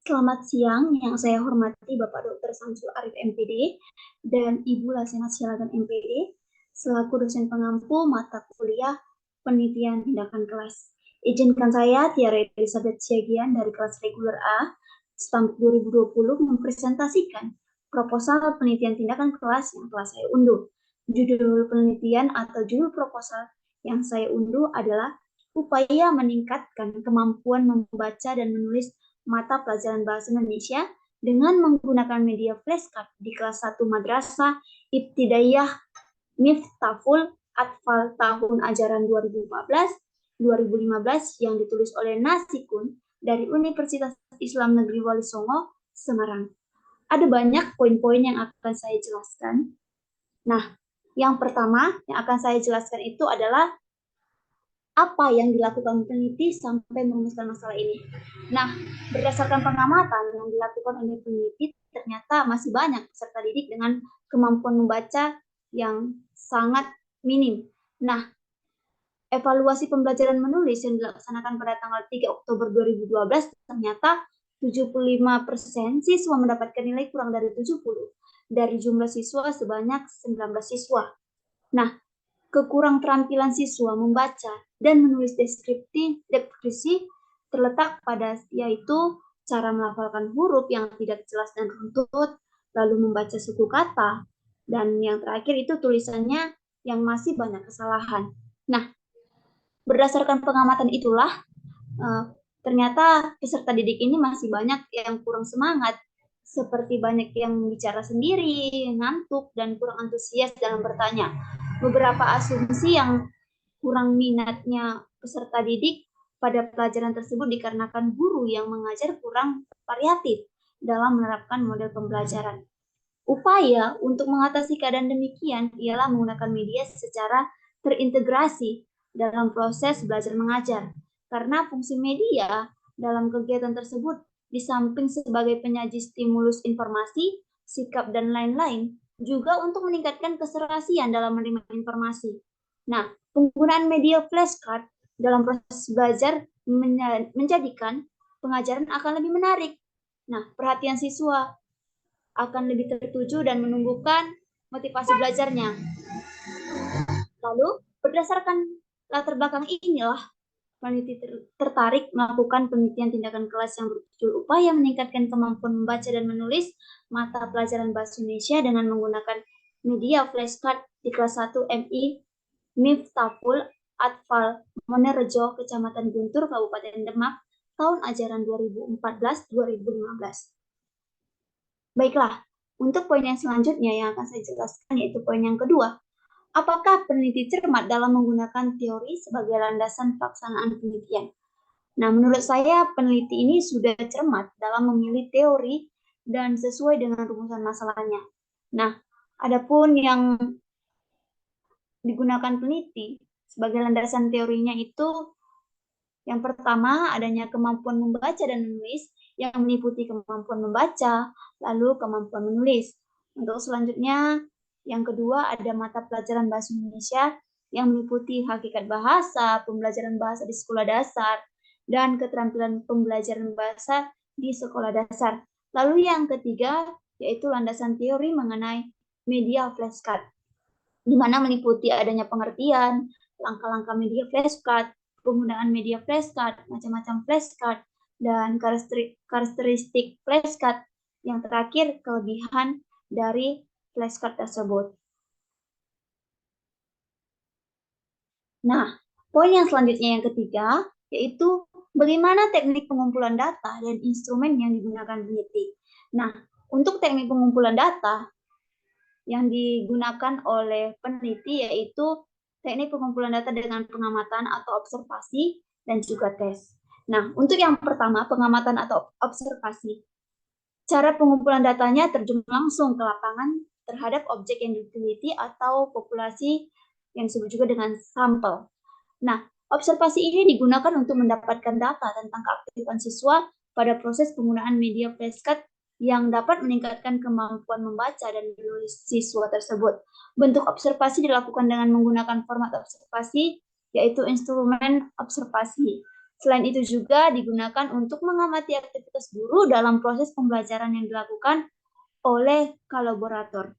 Selamat siang, yang saya hormati Bapak Dr. Samsul Arif MPD dan Ibu Lasena Sialagan MPD selaku dosen pengampu mata kuliah penelitian tindakan kelas. Izinkan saya, Tiara Elizabeth Siagian dari kelas reguler A, stamp 2020 mempresentasikan proposal penelitian tindakan kelas yang telah saya unduh. Judul penelitian atau judul proposal yang saya unduh adalah upaya meningkatkan kemampuan membaca dan menulis mata pelajaran bahasa Indonesia dengan menggunakan media flashcard di kelas 1 Madrasah Ibtidaiyah Miftahul Atfal tahun ajaran 2014-2015 yang ditulis oleh Nasikun dari Universitas Islam Negeri Wali Songo, Semarang. Ada banyak poin-poin yang akan saya jelaskan. Nah, yang pertama yang akan saya jelaskan itu adalah apa yang dilakukan peneliti sampai merumuskan masalah ini. Nah, berdasarkan pengamatan yang dilakukan oleh peneliti, ternyata masih banyak peserta didik dengan kemampuan membaca yang sangat minim. Nah, evaluasi pembelajaran menulis yang dilaksanakan pada tanggal 3 Oktober 2012 ternyata 75% siswa mendapatkan nilai kurang dari 70 dari jumlah siswa sebanyak 19 siswa. Nah, kekurang terampilan siswa membaca dan menulis deskripsi terletak pada yaitu cara melafalkan huruf yang tidak jelas dan runtut, lalu membaca suku kata, dan yang terakhir itu tulisannya yang masih banyak kesalahan. Nah, berdasarkan pengamatan itulah, ternyata peserta didik ini masih banyak yang kurang semangat, seperti banyak yang bicara sendiri, ngantuk, dan kurang antusias dalam bertanya. Beberapa asumsi yang kurang minatnya peserta didik pada pelajaran tersebut dikarenakan guru yang mengajar kurang variatif dalam menerapkan model pembelajaran. Upaya untuk mengatasi keadaan demikian ialah menggunakan media secara terintegrasi dalam proses belajar mengajar. Karena fungsi media dalam kegiatan tersebut di samping sebagai penyaji stimulus informasi, sikap, dan lain-lain, juga untuk meningkatkan keserasian dalam menerima informasi. Nah, penggunaan media flashcard dalam proses belajar menjadikan pengajaran akan lebih menarik. Nah, perhatian siswa akan lebih tertuju dan menumbuhkan motivasi belajarnya. Lalu, berdasarkan latar belakang inilah, peneliti tertarik melakukan penelitian tindakan kelas yang berjudul upaya meningkatkan kemampuan membaca dan menulis mata pelajaran bahasa Indonesia dengan menggunakan media flashcard di kelas 1 MI Miftahul Atfal Monerejo, Kecamatan Guntur, Kabupaten Demak, tahun ajaran 2014-2015. Baiklah, untuk poin yang selanjutnya yang akan saya jelaskan yaitu poin yang kedua. Apakah peneliti cermat dalam menggunakan teori sebagai landasan pelaksanaan penelitian? Nah, menurut saya peneliti ini sudah cermat dalam memilih teori dan sesuai dengan rumusan masalahnya. Nah, adapun yang digunakan peneliti sebagai landasan teorinya itu yang pertama adanya kemampuan membaca dan menulis yang meliputi kemampuan membaca, lalu kemampuan menulis. Untuk selanjutnya, yang kedua ada mata pelajaran bahasa Indonesia yang meliputi hakikat bahasa, pembelajaran bahasa di sekolah dasar, dan keterampilan pembelajaran bahasa di sekolah dasar. Lalu yang ketiga yaitu landasan teori mengenai media flashcard, di mana meliputi adanya pengertian, langkah-langkah media flashcard, penggunaan media flashcard, macam-macam flashcard, dan karakteristik flashcard. Yang terakhir, kelebihan dari flashcard tersebut. Nah, poin yang selanjutnya yang ketiga, yaitu bagaimana teknik pengumpulan data dan instrumen yang digunakan peneliti. Nah, untuk teknik pengumpulan data yang digunakan oleh peneliti yaitu teknik pengumpulan data dengan pengamatan atau observasi dan juga tes. Nah, untuk yang pertama, pengamatan atau observasi. Cara pengumpulan datanya terjun langsung ke lapangan terhadap objek yang diteliti atau populasi yang disebut juga dengan sampel. Nah, observasi ini digunakan untuk mendapatkan data tentang keaktifan siswa pada proses penggunaan media flashcard yang dapat meningkatkan kemampuan membaca dan menulis siswa tersebut. Bentuk observasi dilakukan dengan menggunakan format observasi, yaitu instrumen observasi. Selain itu juga digunakan untuk mengamati aktivitas guru dalam proses pembelajaran yang dilakukan oleh kolaborator.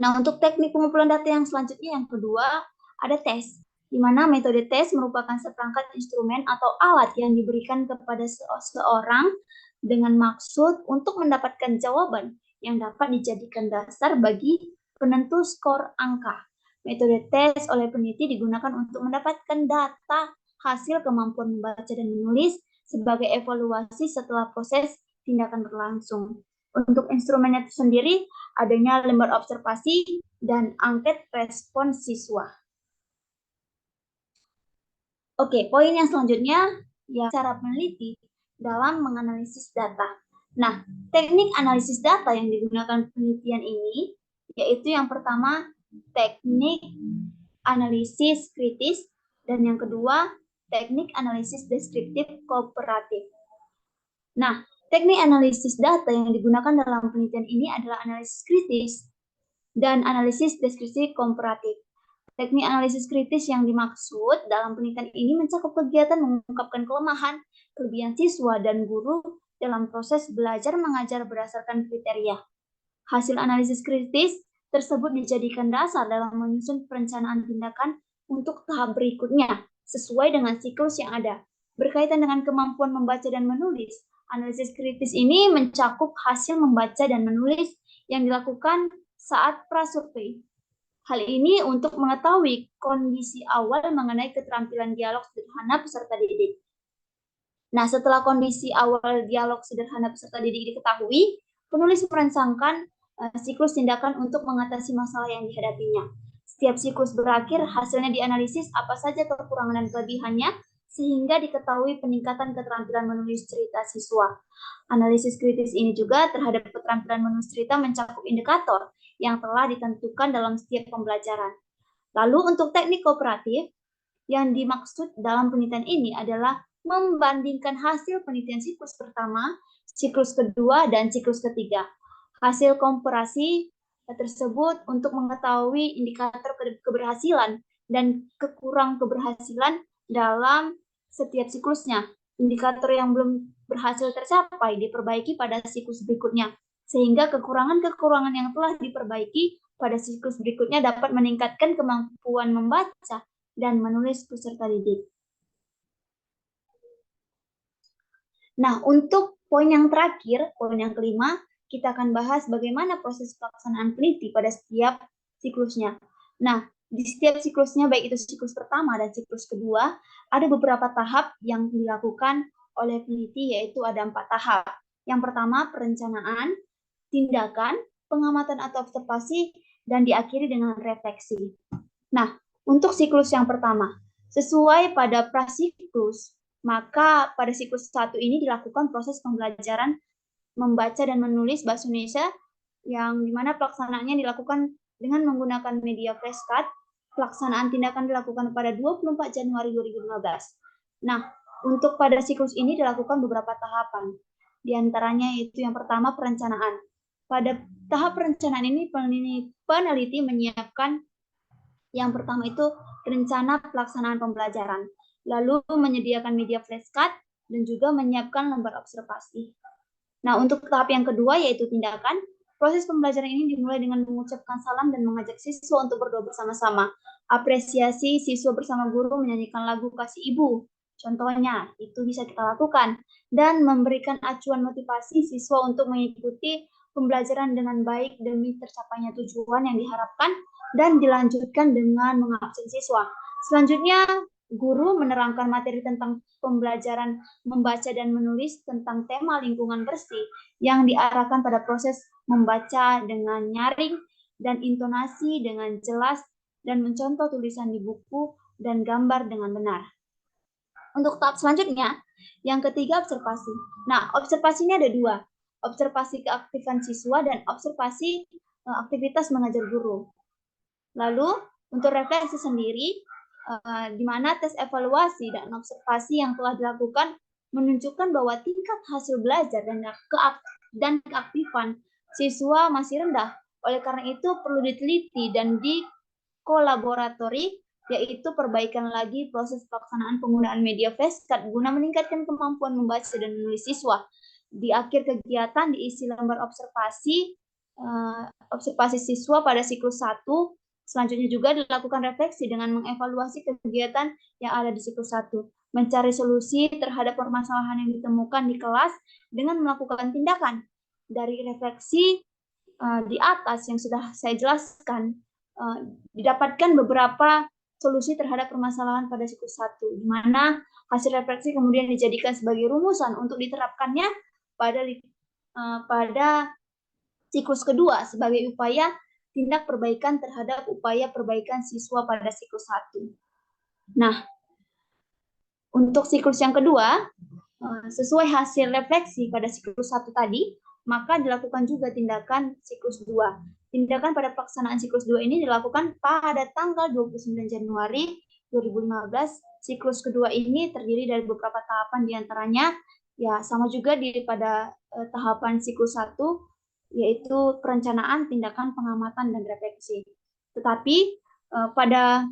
Nah, untuk teknik pengumpulan data yang selanjutnya yang kedua, ada tes, di mana metode tes merupakan seperangkat instrumen atau alat yang diberikan kepada seseorang dengan maksud untuk mendapatkan jawaban yang dapat dijadikan dasar bagi penentu skor angka. Metode tes oleh peneliti digunakan untuk mendapatkan data hasil kemampuan membaca dan menulis sebagai evaluasi setelah proses tindakan berlangsung. Untuk instrumennya itu sendiri, adanya lembar observasi dan angket respons siswa. Oke, poin yang selanjutnya ya cara peneliti dalam menganalisis data. Nah, teknik analisis data yang digunakan penelitian ini yaitu yang pertama teknik analisis kritis dan yang kedua teknik analisis deskriptif kooperatif. Nah, teknik analisis data yang digunakan dalam penelitian ini adalah analisis kritis dan analisis deskripsi komparatif. Teknik analisis kritis yang dimaksud dalam penelitian ini mencakup kegiatan mengungkapkan kelemahan, kelebihan siswa dan guru dalam proses belajar mengajar berdasarkan kriteria. Hasil analisis kritis tersebut dijadikan dasar dalam menyusun perencanaan tindakan untuk tahap berikutnya sesuai dengan siklus yang ada. Berkaitan dengan kemampuan membaca dan menulis, analisis kritis ini mencakup hasil membaca dan menulis yang dilakukan saat prasurvei. Hal ini untuk mengetahui kondisi awal mengenai keterampilan dialog sederhana peserta didik. Nah, setelah kondisi awal dialog sederhana peserta didik diketahui, penulis merancangkan siklus tindakan untuk mengatasi masalah yang dihadapinya. Setiap siklus berakhir, hasilnya dianalisis apa saja kekurangan dan kelebihannya, sehingga diketahui peningkatan keterampilan menulis cerita siswa. Analisis kritis ini juga terhadap keterampilan menulis cerita mencakup indikator yang telah ditentukan dalam setiap pembelajaran. Lalu untuk teknik kooperatif, yang dimaksud dalam penelitian ini adalah membandingkan hasil penelitian siklus pertama, siklus kedua, dan siklus ketiga. Hasil komparasi tersebut untuk mengetahui indikator keberhasilan dan kekurang keberhasilan dalam setiap siklusnya. Indikator yang belum berhasil tercapai diperbaiki pada siklus berikutnya, sehingga kekurangan-kekurangan yang telah diperbaiki pada siklus berikutnya dapat meningkatkan kemampuan membaca dan menulis peserta didik. Nah, untuk poin yang terakhir, poin yang kelima, kita akan bahas bagaimana proses pelaksanaan peneliti pada setiap siklusnya. Nah, di setiap siklusnya, baik itu siklus pertama dan siklus kedua, ada beberapa tahap yang dilakukan oleh peneliti, yaitu ada 4 tahap. Yang pertama, perencanaan, tindakan, pengamatan atau observasi, dan diakhiri dengan refleksi. Nah, untuk siklus yang pertama, sesuai pada prasiklus, maka pada siklus 1 ini dilakukan proses pembelajaran membaca dan menulis bahasa Indonesia yang dimana pelaksanaannya dilakukan dengan menggunakan media flashcard. Pelaksanaan tindakan dilakukan pada 24 Januari 2015. Nah, untuk pada siklus ini dilakukan beberapa tahapan. Di antaranya itu yang pertama perencanaan. Pada tahap perencanaan ini peneliti menyiapkan yang pertama itu rencana pelaksanaan pembelajaran, lalu menyediakan media flashcard dan juga menyiapkan lembar observasi. Nah, untuk tahap yang kedua yaitu tindakan, proses pembelajaran ini dimulai dengan mengucapkan salam dan mengajak siswa untuk berdoa bersama-sama. Apresiasi siswa bersama guru menyanyikan lagu Kasih Ibu. Contohnya, itu bisa kita lakukan. Dan memberikan acuan motivasi siswa untuk mengikuti pembelajaran dengan baik demi tercapainya tujuan yang diharapkan dan dilanjutkan dengan mengabsen siswa. Selanjutnya, guru menerangkan materi tentang pembelajaran membaca dan menulis tentang tema lingkungan bersih yang diarahkan pada proses membaca dengan nyaring dan intonasi dengan jelas dan mencontoh tulisan di buku dan gambar dengan benar. Untuk tahap selanjutnya, yang ketiga observasi. Nah, observasinya ada 2. Observasi keaktifan siswa dan observasi aktivitas mengajar guru. Lalu, untuk refleksi sendiri, di mana tes evaluasi dan observasi yang telah dilakukan menunjukkan bahwa tingkat hasil belajar dan keaktifan siswa masih rendah. Oleh karena itu, perlu diteliti dan dikolaboratori yaitu perbaikan lagi proses pelaksanaan penggunaan media flashcard guna meningkatkan kemampuan membaca dan menulis siswa. Di akhir kegiatan diisi lembar observasi siswa pada siklus 1. Selanjutnya juga dilakukan refleksi dengan mengevaluasi kegiatan yang ada di siklus 1, mencari solusi terhadap permasalahan yang ditemukan di kelas dengan melakukan tindakan. Dari refleksi di atas yang sudah saya jelaskan, didapatkan beberapa solusi terhadap permasalahan pada siklus 1, di mana hasil refleksi kemudian dijadikan sebagai rumusan untuk diterapkannya pada siklus kedua sebagai upaya tindak perbaikan terhadap upaya perbaikan siswa pada siklus 1. Nah, untuk siklus yang kedua, sesuai hasil refleksi pada siklus 1 tadi, maka dilakukan juga tindakan siklus 2. Tindakan pada pelaksanaan siklus 2 ini dilakukan pada tanggal 29 Januari 2015. Siklus kedua ini terdiri dari beberapa tahapan, diantaranya ya sama juga pada tahapan siklus 1, yaitu perencanaan, tindakan, pengamatan, dan refleksi. Tetapi pada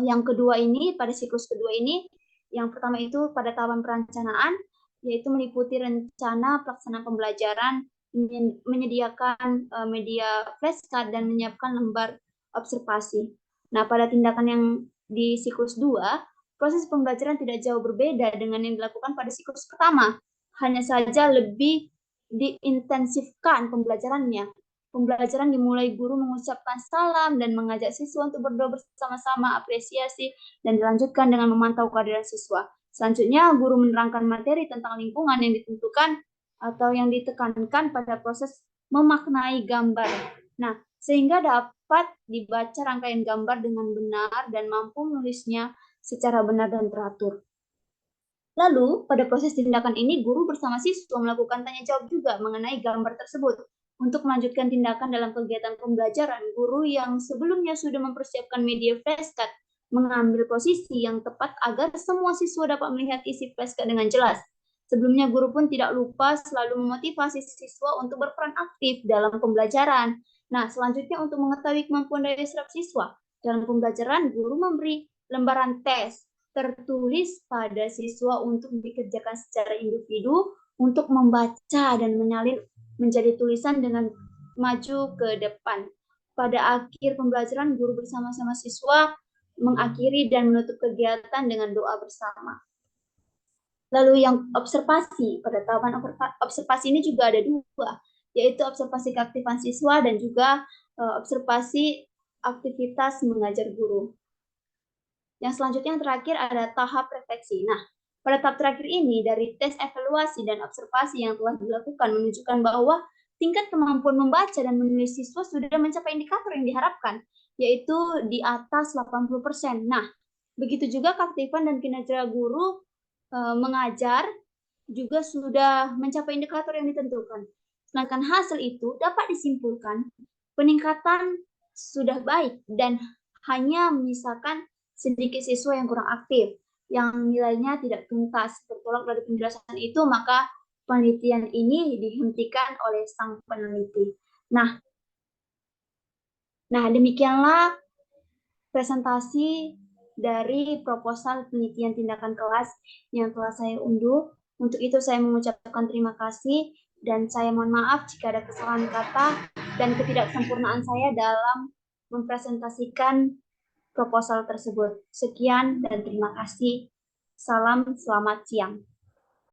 yang kedua ini, pada siklus kedua ini, yang pertama itu pada tahapan perencanaan, yaitu meliputi rencana pelaksanaan pembelajaran, menyediakan media flashcard, dan menyiapkan lembar observasi. Nah, pada tindakan yang di siklus 2, proses pembelajaran tidak jauh berbeda dengan yang dilakukan pada siklus pertama. Hanya saja lebih diintensifkan pembelajarannya. Pembelajaran dimulai guru mengucapkan salam dan mengajak siswa untuk berdoa bersama-sama, apresiasi, dan dilanjutkan dengan memantau kehadiran siswa. Selanjutnya, guru menerangkan materi tentang lingkungan yang ditentukan atau yang ditekankan pada proses memaknai gambar. Nah, sehingga dapat dibaca rangkaian gambar dengan benar dan mampu menulisnya secara benar dan teratur. Lalu, pada proses tindakan ini, guru bersama siswa melakukan tanya jawab juga mengenai gambar tersebut. Untuk melanjutkan tindakan dalam kegiatan pembelajaran, guru yang sebelumnya sudah mempersiapkan media flashcard mengambil posisi yang tepat agar semua siswa dapat melihat isi flashcard dengan jelas. Sebelumnya, guru pun tidak lupa selalu memotivasi siswa untuk berperan aktif dalam pembelajaran. Nah, selanjutnya untuk mengetahui kemampuan daya serap siswa dalam pembelajaran, guru memberi lembaran tes tertulis pada siswa untuk dikerjakan secara individu untuk membaca dan menyalin menjadi tulisan dengan maju ke depan. Pada akhir pembelajaran, guru bersama-sama siswa mengakhiri dan menutup kegiatan dengan doa bersama. Lalu yang observasi, pada tahapan observasi ini juga ada dua, yaitu observasi keaktifan siswa dan juga observasi aktivitas mengajar guru. Yang selanjutnya yang terakhir ada tahap refleksi. Nah, pada tahap terakhir ini dari tes evaluasi dan observasi yang telah dilakukan menunjukkan bahwa tingkat kemampuan membaca dan menulis siswa sudah mencapai indikator yang diharapkan, yaitu di atas 80%. Nah, begitu juga keaktifan dan kinerja guru mengajar juga sudah mencapai indikator yang ditentukan. Sedangkan hasil itu dapat disimpulkan peningkatan sudah baik dan hanya menyisakan sedikit siswa yang kurang aktif, yang nilainya tidak tuntas. Tertolak dari penjelasan itu, maka penelitian ini dihentikan oleh sang peneliti. Nah, demikianlah presentasi dari proposal penelitian tindakan kelas yang telah saya unduh. Untuk itu saya mengucapkan terima kasih dan saya mohon maaf jika ada kesalahan kata dan ketidaksempurnaan saya dalam mempresentasikan proposal tersebut. Sekian dan terima kasih. Salam, selamat siang.